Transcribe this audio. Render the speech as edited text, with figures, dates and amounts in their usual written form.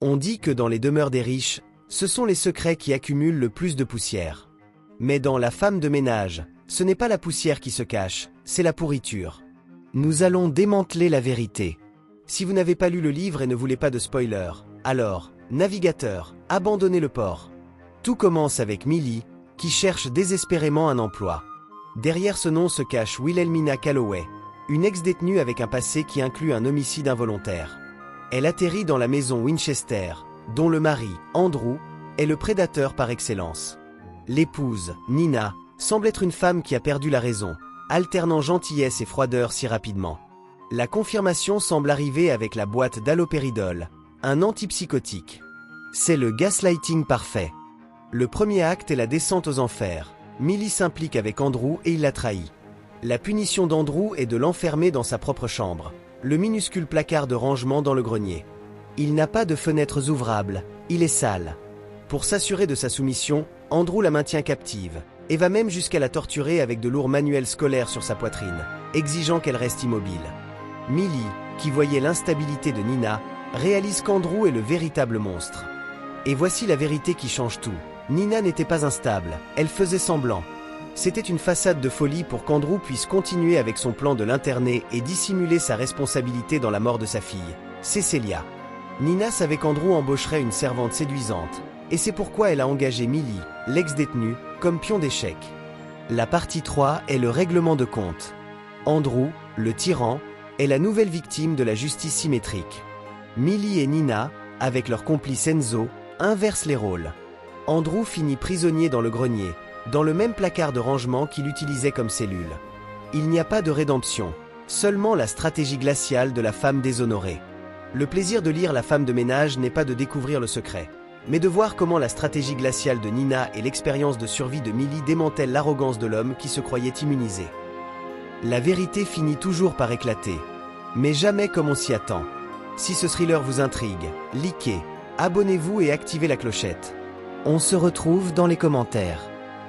On dit que dans les demeures des riches, ce sont les secrets qui accumulent le plus de poussière. Mais dans La femme de ménage, ce n'est pas la poussière qui se cache, c'est la pourriture. Nous allons démanteler la vérité. Si vous n'avez pas lu le livre et ne voulez pas de spoiler, alors, navigateur, abandonnez le port. Tout commence avec Millie, qui cherche désespérément un emploi. Derrière ce nom se cache Wilhelmina Calloway, une ex-détenue avec un passé qui inclut un homicide involontaire. Elle atterrit dans la maison Winchester, dont le mari, Andrew, est le prédateur par excellence. L'épouse, Nina, semble être une femme qui a perdu la raison, alternant gentillesse et froideur si rapidement. La confirmation semble arriver avec la boîte d'halopéridol, un antipsychotique. C'est le gaslighting parfait. Le premier acte est la descente aux enfers. Millie s'implique avec Andrew et il la trahit. La punition d'Andrew est de l'enfermer dans sa propre chambre, le minuscule placard de rangement dans le grenier. Il n'a pas de fenêtres ouvrables, il est sale. Pour s'assurer de sa soumission, Andrew la maintient captive, et va même jusqu'à la torturer avec de lourds manuels scolaires sur sa poitrine, exigeant qu'elle reste immobile. Millie, qui voyait l'instabilité de Nina, réalise qu'Andrew est le véritable monstre. Et voici la vérité qui change tout. Nina n'était pas instable, elle faisait semblant. C'était une façade de folie pour qu'Andrew puisse continuer avec son plan de l'interner et dissimuler sa responsabilité dans la mort de sa fille, Cecilia. Nina savait qu'Andrew embaucherait une servante séduisante, et c'est pourquoi elle a engagé Millie, l'ex-détenue, comme pion d'échec. La partie 3 est le règlement de compte. Andrew, le tyran, est la nouvelle victime de la justice symétrique. Millie et Nina, avec leur complice Enzo, inversent les rôles. Andrew finit prisonnier dans le grenier, dans le même placard de rangement qu'il utilisait comme cellule. Il n'y a pas de rédemption, seulement la stratégie glaciale de la femme déshonorée. Le plaisir de lire La femme de ménage n'est pas de découvrir le secret, mais de voir comment la stratégie glaciale de Nina et l'expérience de survie de Millie démantèlent l'arrogance de l'homme qui se croyait immunisé. La vérité finit toujours par éclater, mais jamais comme on s'y attend. Si ce thriller vous intrigue, likez, abonnez-vous et activez la clochette. On se retrouve dans les commentaires.